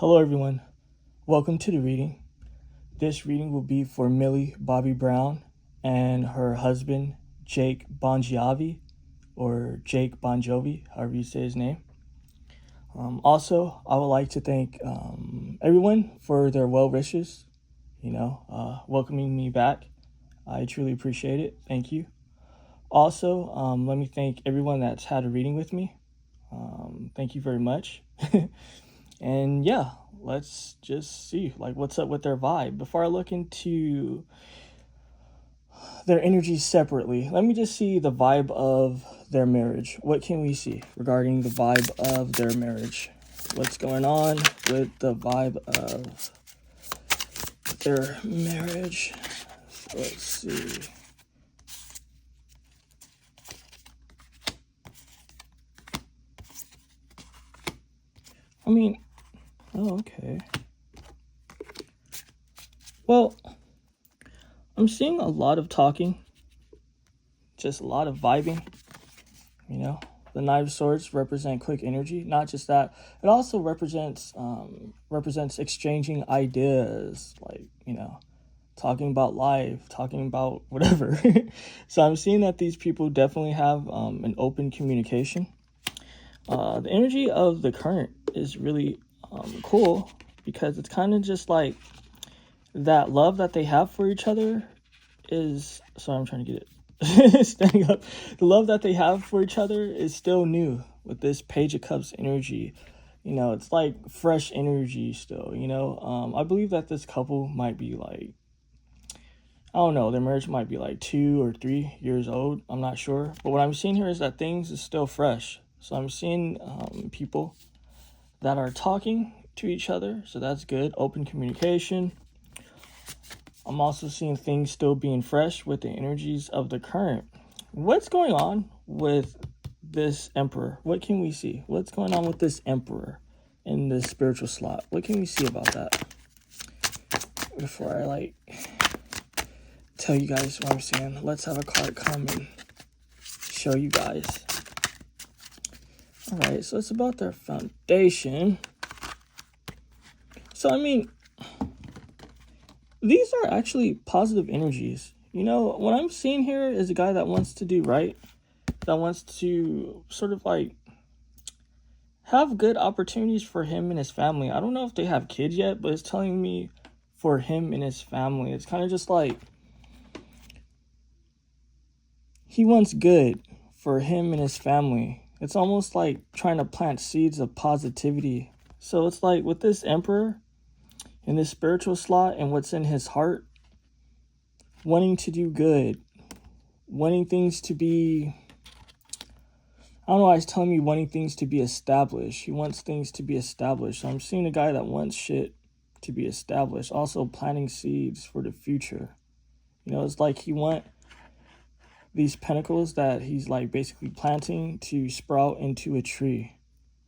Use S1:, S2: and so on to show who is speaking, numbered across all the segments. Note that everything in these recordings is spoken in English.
S1: Hello everyone, welcome to the reading. This reading will be for Millie Bobby Brown and her husband Jake Bonjovi, or Jake Bon Jovi, however you say his name. Also, I would like to thank everyone for their well wishes, welcoming me back. I truly appreciate it. Thank you. Also, let me thank everyone that's had a reading with me. Thank you very much. And yeah, let's just see what's up with their vibe. Before I look into their energies separately, let me just see the vibe of their marriage. What can we see regarding the vibe of their marriage? What's going on with the vibe of their marriage? Let's see. Okay. Well, I'm seeing a lot of talking, just a lot of vibing. The Knight of Swords represent quick energy. Not just that, it also represents exchanging ideas, talking about life, talking about whatever. So I'm seeing that these people definitely have an open communication. The energy of the current is really cool because it's kind of just like that love that they have for each other is, sorry, I'm trying to get it standing up. The love that they have for each other is still new with this Page of Cups energy. It's like fresh energy still, I believe that this couple might be their marriage might be 2 or 3 years old. I'm not sure. But what I'm seeing here is that things is still fresh. So I'm seeing people that are talking to each other. So that's good. Open communication. I'm also seeing things still being fresh with the energies of the current. What's going on with this Emperor? What can we see? What's going on with this Emperor in the spiritual slot? What can we see about that? Before I tell you guys what I'm saying, let's have a card come and show you guys. All right, so it's about their foundation. So these are actually positive energies. What I'm seeing here is a guy that wants to do right, that wants to sort of have good opportunities for him and his family. I don't know if they have kids yet, but it's telling me for him and his family. It's kind of just he wants good for him and his family. It's almost like trying to plant seeds of positivity. So it's like with this Emperor in this spiritual slot and what's in his heart, wanting to do good, wanting things to be, I don't know why he's telling me wanting things to be established. He wants things to be established. So I'm seeing a guy that wants shit to be established. Also planting seeds for the future. It's like he wants these pentacles that he's basically planting to sprout into a tree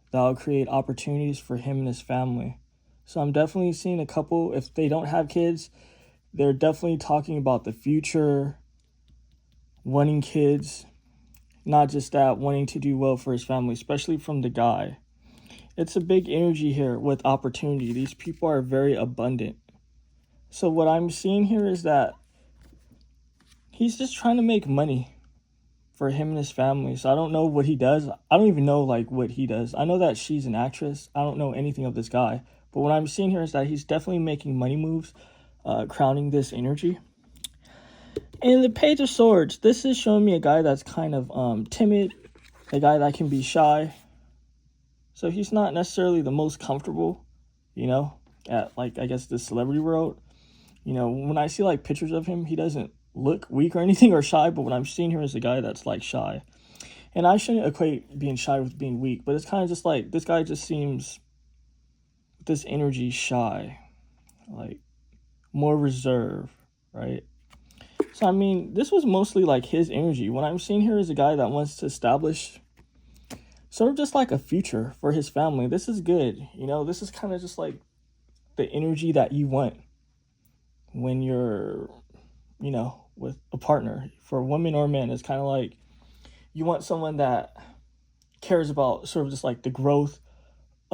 S1: that will create opportunities for him and his family. So I'm definitely seeing a couple, if they don't have kids, they're definitely talking about the future, wanting kids, not just that, wanting to do well for his family, especially from the guy. It's a big energy here with opportunity. These people are very abundant. So what I'm seeing here is that he's just trying to make money for him and his family. So I don't know what he does. I don't even know what he does. I know that she's an actress. I don't know anything of this guy. But what I'm seeing here is that he's definitely making money moves, crowning this energy. And the Page of Swords, this is showing me a guy that's kind of timid, a guy that can be shy. So he's not necessarily the most comfortable, at I guess the celebrity world. When I see pictures of him, he doesn't look weak or anything or shy, but what I'm seeing here is a guy that's shy. And I shouldn't equate being shy with being weak, but it's kind of just this guy just seems, this energy, shy, more reserved, right? So this was mostly his energy. What I'm seeing here is a guy that wants to establish sort of just a future for his family. This is good. This is kind of just the energy that you want when you're, with a partner. For women or men, it's kind of you want someone that cares about sort of just the growth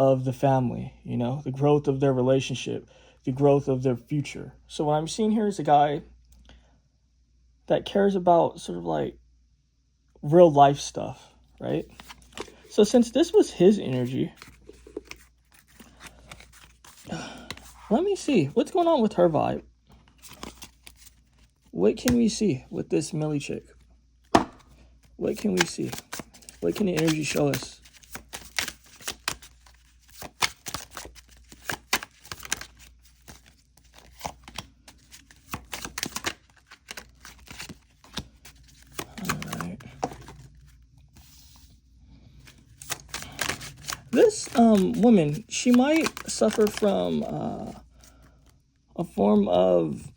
S1: of the family, you know, the growth of their relationship, the growth of their future. So what I'm seeing here is a guy that cares about sort of like real life stuff, right? So since this was his energy, let me see what's going on with her vibe. What can we see with this Millie chick? What can we see? What can the energy show us? This woman, she might suffer from a form of,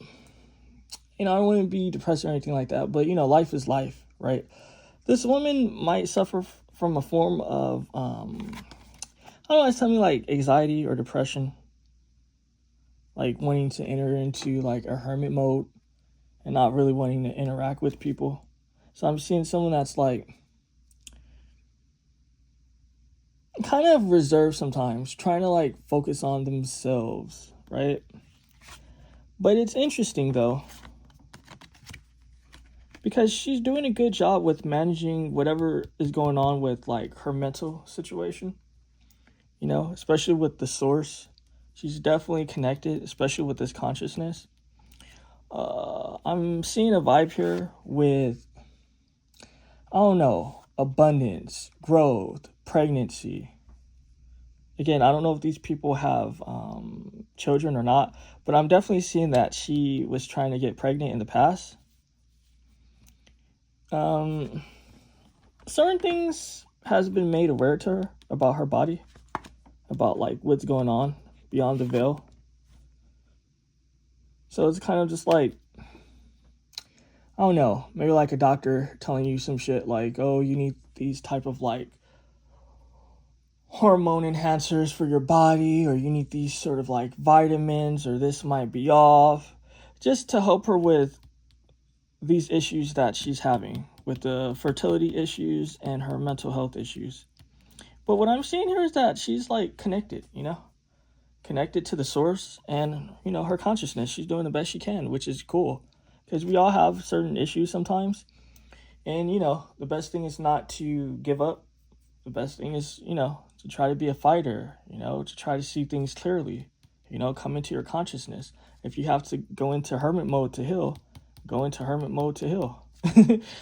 S1: you know, I don't want to be depressed or anything like that, but, you know, life is life, right? This woman might suffer from a form of, I don't know, it's something like anxiety or depression, like wanting to enter into like a hermit mode and not really wanting to interact with people. So I'm seeing someone that's like, kind of reserved sometimes, trying to like focus on themselves, right? But it's interesting though, because she's doing a good job with managing whatever is going on with like her mental situation, you know, especially with the source. She's definitely connected, especially with this consciousness. I'm seeing a vibe here with, I don't know, abundance, growth, pregnancy. Again, I don't know if these people have children or not, but I'm definitely seeing that she was trying to get pregnant in the past. Certain things has been made aware to her about her body, about like what's going on beyond the veil. So it's kind of just like, I don't know, maybe like a doctor telling you some shit like, oh, you need these type of like hormone enhancers for your body, or you need these sort of like vitamins, or this might be off, just to help her with these issues that she's having with the fertility issues and her mental health issues. But what I'm seeing here is that she's like connected, you know, connected to the source and, you know, her consciousness. She's doing the best she can, which is cool, because we all have certain issues sometimes. And, you know, the best thing is not to give up. The best thing is, you know, to try to be a fighter, you know, to try to see things clearly, you know, come into your consciousness. If you have to go into hermit mode to heal, go into hermit mode to heal.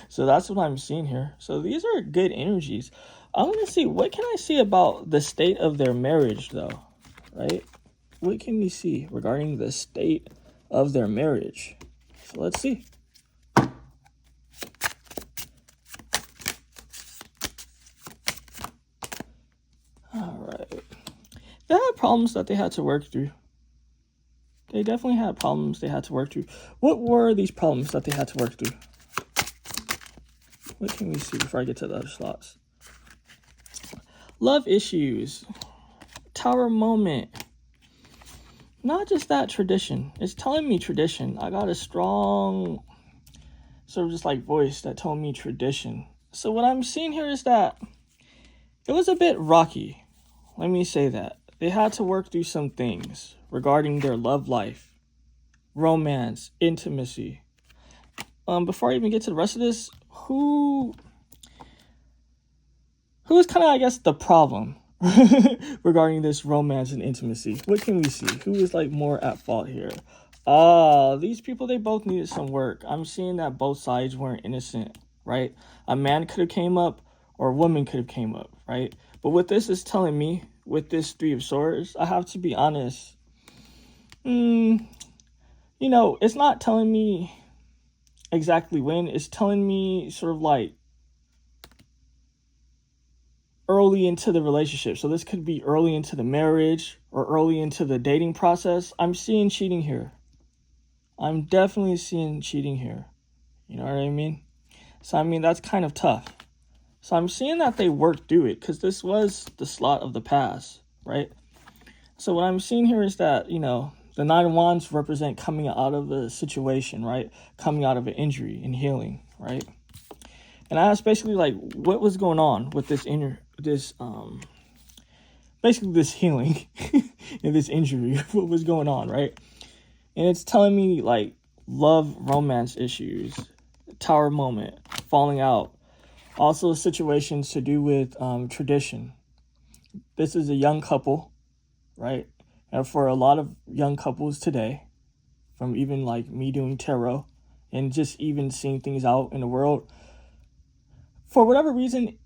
S1: So that's what I'm seeing here. So these are good energies. I want to see, what can I see about the state of their marriage though, right? What can we see regarding the state of their marriage? So let's see. All right. They had problems that they had to work through. They definitely had problems they had to work through. What were these problems that they had to work through? What can we see before I get to the other slots? Love issues. Tower moment. Not just that, tradition. It's telling me tradition. I got a strong sort of just like voice that told me tradition. So what I'm seeing here is that it was a bit rocky. Let me say that. They had to work through some things regarding their love life, romance, intimacy. Before I even get to the rest of this, who is kind of, I guess, the problem regarding this romance and intimacy? What can we see? Who is like more at fault here? These people, they both needed some work. I'm seeing that both sides weren't innocent, right? A man could have came up or a woman could have came up, right? But what this is telling me with this Three of Swords, I have to be honest. You know, it's not telling me exactly when. It's telling me sort of like early into the relationship. So this could be early into the marriage or early into the dating process. I'm seeing cheating here. I'm definitely seeing cheating here. You know what I mean? So, I mean, that's kind of tough. So I'm seeing that they worked through it because this was the slot of the past, right? So what I'm seeing here is that, you know, the Nine of Wands represent coming out of a situation, right? Coming out of an injury and healing, right? And I asked basically like, what was going on with this basically this healing and this injury, what was going on, right? And it's telling me like love, romance issues, tower moment, falling out. Also situations to do with tradition. This is a young couple, right? And for a lot of young couples today, from even like me doing tarot and just even seeing things out in the world, for whatever reason,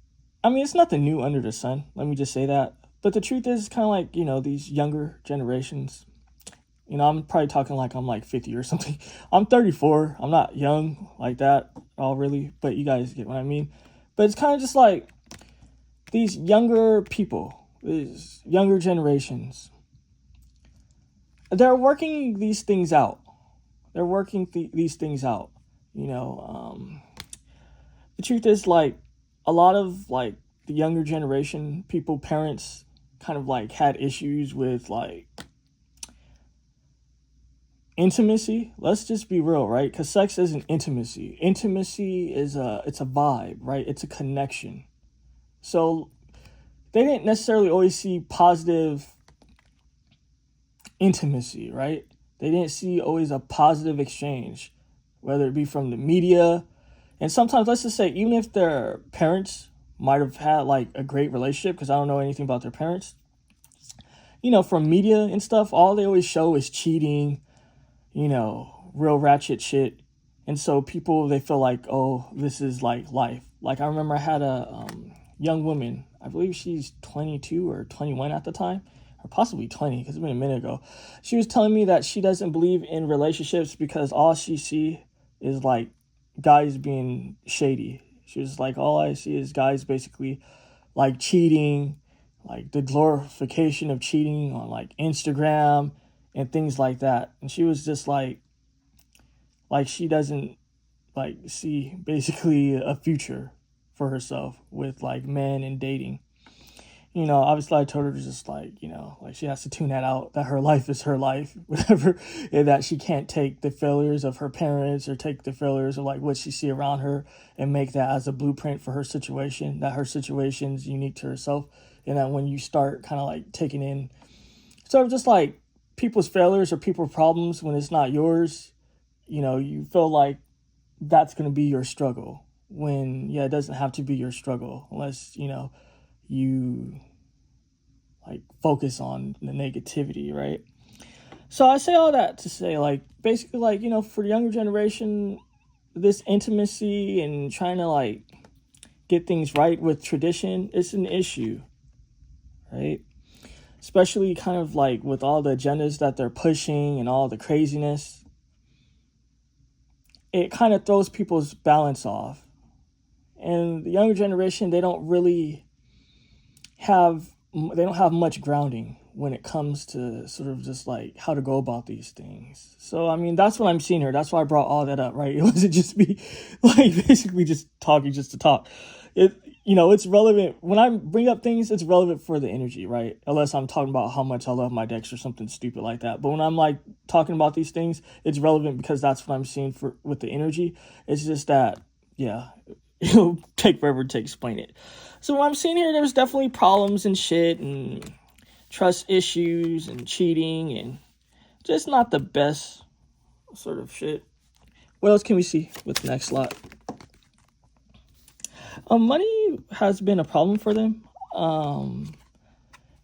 S1: I mean, it's nothing new under the sun. Let me just say that. But the truth is kind of like, these younger generations, I'm probably talking like I'm like 50 or something. I'm 34. I'm not young like that all really, but you guys get what I mean. But it's kind of just like these younger people, these younger generations, they're working these things out. They're working these things out. The truth is like a lot of like the younger generation people, parents kind of like had issues with like intimacy. Let's just be real, right? Because sex isn't intimacy. Intimacy is it's a vibe, right? It's a connection. So they didn't necessarily always see positive intimacy, right? They didn't see always a positive exchange, whether it be from the media. And sometimes, let's just say, even if their parents might have had like a great relationship, because I don't know anything about their parents, from media and stuff, all they always show is cheating, real ratchet shit. And so people, they feel like, oh, this is like life. Like I remember I had a young woman, I believe she's 22 or 21 at the time, or possibly 20, because it's been a minute ago. She was telling me that she doesn't believe in relationships because all she see is like guys being shady. She was like, all I see is guys basically like cheating, like the glorification of cheating on like Instagram and things like that. And she was just like she doesn't like see basically a future for herself with like men and dating. Obviously I told her to just like she has to tune that out, that her life is her life, whatever, and that she can't take the failures of her parents or take the failures of like what she see around her and make that as a blueprint for her situation, that her situation's unique to herself. And that when you start kind of like taking in sort of just like people's failures or people's problems when it's not yours, you feel like that's going to be your struggle when, it doesn't have to be your struggle unless, you like focus on the negativity, right? So I say all that to say like basically like, for the younger generation, this intimacy and trying to like get things right with tradition, it's an issue, right? Especially kind of like with all the agendas that they're pushing and all the craziness, it kind of throws people's balance off. And the younger generation, they don't have much grounding when it comes to sort of just like how to go about these things. So, I mean, that's what I'm seeing here. That's why I brought all that up, right? It wasn't just me like basically just talking just to talk. It's relevant. When I bring up things, it's relevant for the energy, right? Unless I'm talking about how much I love my decks or something stupid like that. But when I'm like talking about these things, it's relevant because that's what I'm seeing with the energy. It's just that, it'll take forever to explain it. So what I'm seeing here, there's definitely problems and shit and trust issues and cheating and just not the best sort of shit. What else can we see with the next lot? Money has been a problem for them. I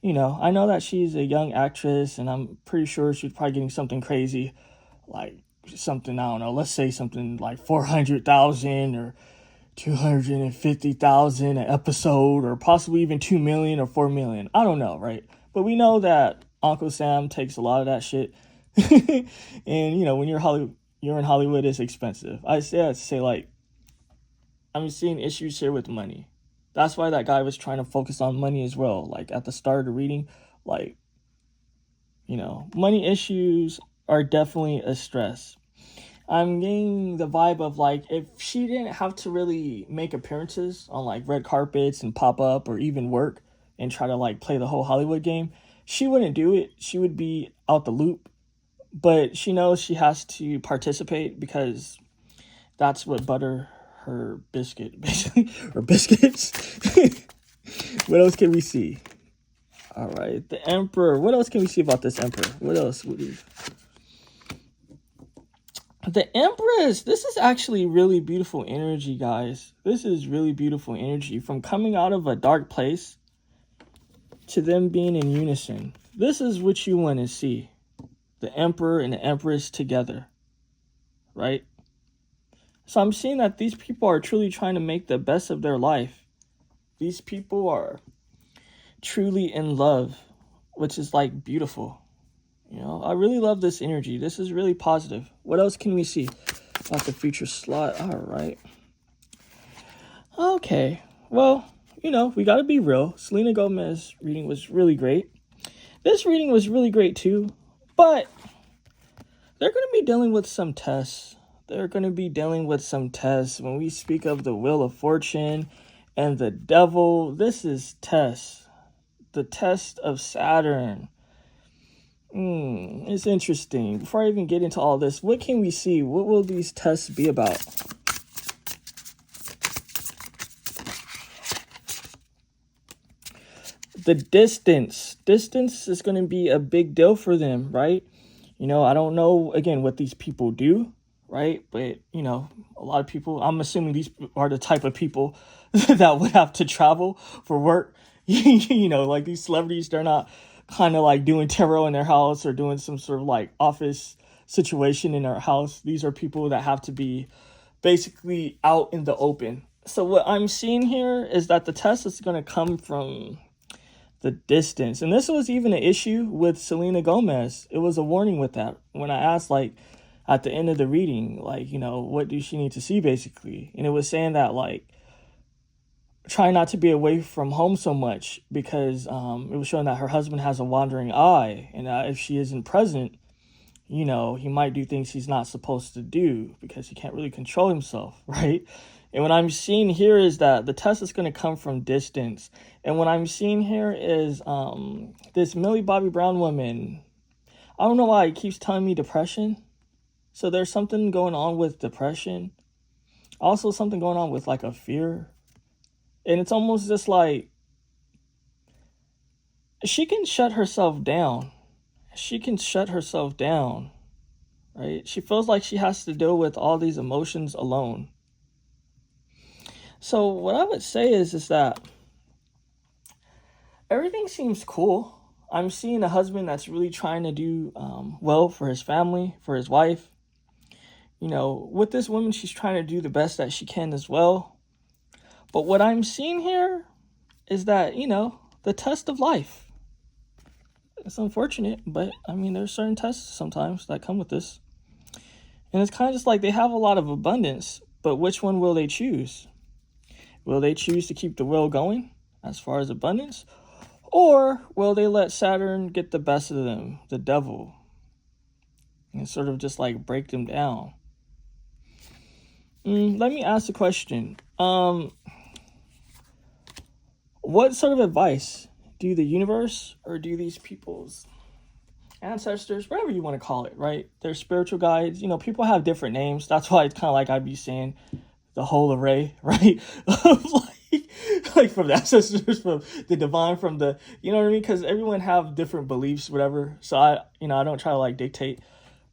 S1: know that she's a young actress and I'm pretty sure she's probably getting something crazy, like something, I don't know, let's say something like 400,000 or 250,000 an episode, or possibly even 2 million or 4 million. I don't know, right? But we know that Uncle Sam takes a lot of that shit. And when you're in Hollywood, it's expensive. I say that to say like I'm seeing issues here with money. That's why that guy was trying to focus on money as well. Like at the start of the reading, like money issues are definitely a stress. I'm getting the vibe of like if she didn't have to really make appearances on like red carpets and pop up or even work and try to like play the whole Hollywood game, she wouldn't do it. She would be out the loop. But she knows she has to participate because that's what butter her biscuit, basically, or biscuits. What else can we see? All right, the Emperor. What else can we see about this Emperor? What else would we... The Empress. This is actually really beautiful energy, guys. This is really beautiful energy. From coming out of a dark place to them being in unison. This is what you want to see. The Emperor and the Empress together. Right? So I'm seeing that these people are truly trying to make the best of their life. These people are truly in love, which is like beautiful. You know, I really love this energy. This is really positive. What else can we see about the future slot? All right. Okay. Well, you know, we got to be real. Selena Gomez's reading was really great. This reading was really great too. But they're going to be dealing with some tests. They're going to be dealing with some tests. When we speak of the Wheel of Fortune and the Devil, this is tests. The test of Saturn. It's interesting. Before I even get into all this, what can we see? What will these tests be about? The distance. Distance is going to be a big deal for them, right? You know, I don't know, again, what these people do, right? But, you know, a lot of people, I'm assuming these are the type of people that would have to travel for work. You know, like these celebrities, they're not kind of like doing tarot in their house or doing some sort of like office situation in their house. These are people that have to be basically out in the open. So what I'm seeing here is that the test is going to come from the distance. And this was even an issue with Selena Gomez. It was a warning with that. When I asked, like, at the end of the reading, like, you know, what does she need to see, basically? And it was saying that, like, try not to be away from home so much because it was showing that her husband has a wandering eye. And if she isn't present, you know, he might do things he's not supposed to do because he can't really control himself, right? And what I'm seeing here is that the test is going to come from distance. And what I'm seeing here is this Millie Bobby Brown woman. I don't know why it keeps telling me depression. So there's something going on with depression. Also something going on with like a fear. And it's almost just like she can shut herself down. She can shut herself down, right? She feels like she has to deal with all these emotions alone. So what I would say is that everything seems cool. I'm seeing a husband that's really trying to do well for his family, for his wife. You know, with this woman, she's trying to do the best that she can as well. But what I'm seeing here is that, you know, the test of life. It's unfortunate, but I mean, there's certain tests sometimes that come with this. And it's kind of just like they have a lot of abundance, but which one will they choose? Will they choose to keep the wheel going as far as abundance? Or will they let Saturn get the best of them, the devil, and sort of just like break them down? Let me ask a question. What sort of advice do the universe or do these people's ancestors, whatever you want to call it, right? Their spiritual guides, you know, people have different names. That's why it's kind of like I'd be saying the whole array, right? like from the ancestors, from the divine, from the, you know what I mean? Because everyone have different beliefs, whatever. So I don't try to like dictate.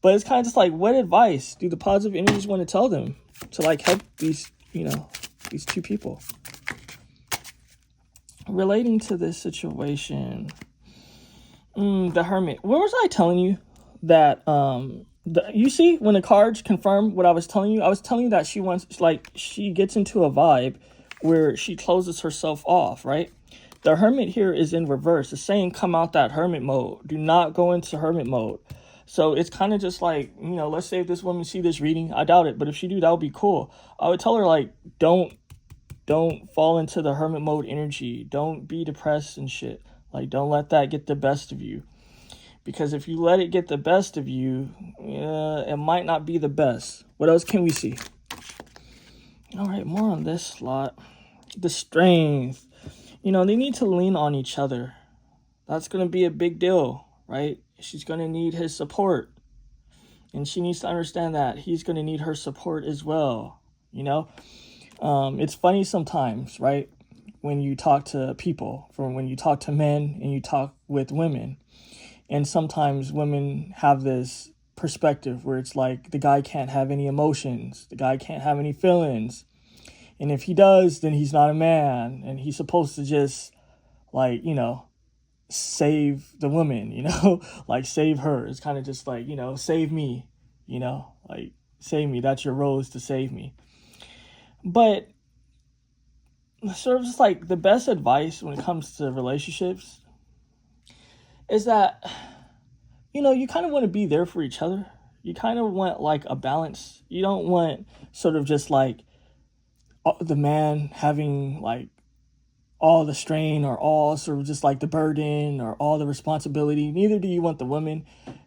S1: But it's kind of just like, what advice do the positive energies want to tell them to like help these, you know, these two people? Relating to this situation, the Hermit. Where was I telling you that you see when the cards confirm what I was telling you? I was telling you that she wants, like, she gets into a vibe where she closes herself off, right? The Hermit here is in reverse. It's saying come out that Hermit mode. Do not go into Hermit mode. So it's kind of just like, you know, let's say if this woman see this reading, I doubt it, but if she do, that would be cool. I would tell her, like, don't fall into the Hermit mode energy. Don't be depressed and shit. Like, don't let that get the best of you. Because if you let it get the best of you, it might not be the best. What else can we see? All right, more on this slot. The Strength. You know, they need to lean on each other. That's going to be a big deal, right? She's going to need his support. And she needs to understand that he's going to need her support as well, you know? It's funny sometimes, right? when you talk to people, from when you talk to men and you talk with women. And sometimes women have this perspective where it's like the guy can't have any emotions, the guy can't have any feelings. And if he does, then he's not a man, and he's supposed to just, like, save the woman, like save her. It's kind of just like, save me, like save me. That's your role, is to save me. But sort of just like the best advice when it comes to relationships is that, you kind of want to be there for each other. You kind of want like a balance. You don't want sort of just like the man having like all the strain or all sort of just like the burden or all the responsibility. Neither do you want the woman.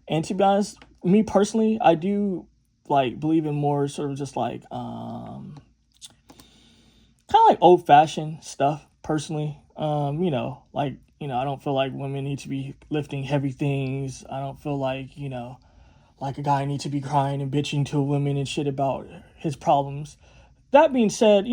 S1: And to be honest, me personally, I do like believe in more sort of just like kind of like old fashioned stuff personally. I don't feel like women need to be lifting heavy things. I don't feel like, like a guy needs to be crying and bitching to a woman and shit about his problems. That being said,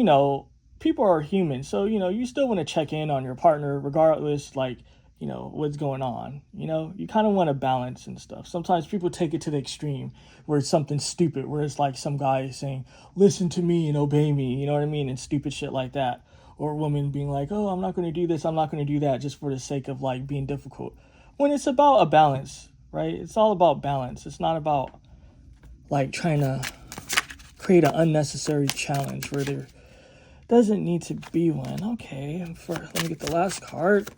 S1: people are human. So, you still want to check in on your partner regardless, like, what's going on. You kind of want to balance and stuff. Sometimes people take it to the extreme where it's something stupid, where it's like some guy saying, listen to me and obey me, you know what I mean? And stupid shit like that. Or a woman being like, oh, I'm not going to do this, I'm not going to do that, just for the sake of like being difficult. When it's about a balance, right? It's all about balance. It's not about like trying to create an unnecessary challenge where there doesn't need to be one. Okay, let me get the last card.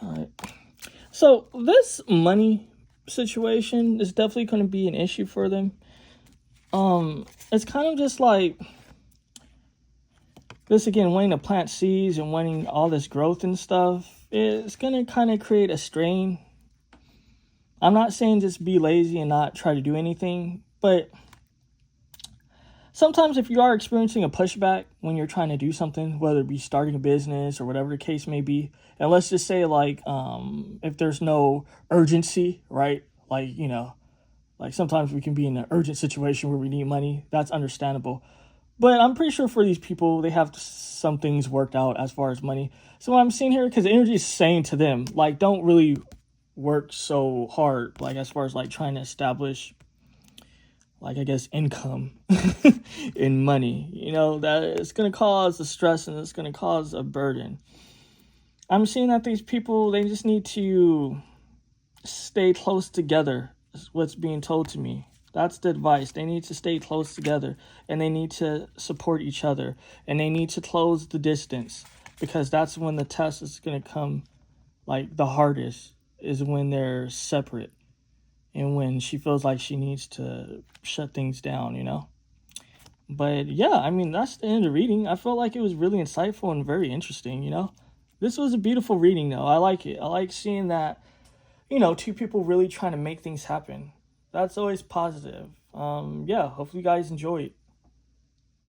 S1: All right. So this money situation is definitely going to be an issue for them. It's kind of just like this again, wanting to plant seeds and wanting all this growth and stuff. It's going to kind of create a strain. I'm not saying just be lazy and not try to do anything, but sometimes if you are experiencing a pushback when you're trying to do something, whether it be starting a business or whatever the case may be, and let's just say like if there's no urgency, right? Like, like sometimes we can be in an urgent situation where we need money. That's understandable. But I'm pretty sure for these people, they have some things worked out as far as money. So what I'm seeing here, because the energy is saying to them, like, don't really work so hard, like as far as like trying to establish, like, I guess, income in money. That it's going to cause a stress and it's going to cause a burden. I'm seeing that these people, they just need to stay close together, is what's being told to me. That's the advice. They need to stay close together, and they need to support each other, and they need to close the distance, because that's when the test is going to come like the hardest, is when they're separate and when she feels like she needs to shut things down, But yeah, I mean, that's the end of the reading. I felt like it was really insightful and very interesting, This was a beautiful reading, though. I like it. I like seeing that, two people really trying to make things happen. That's always positive. Yeah, hopefully you guys enjoyed.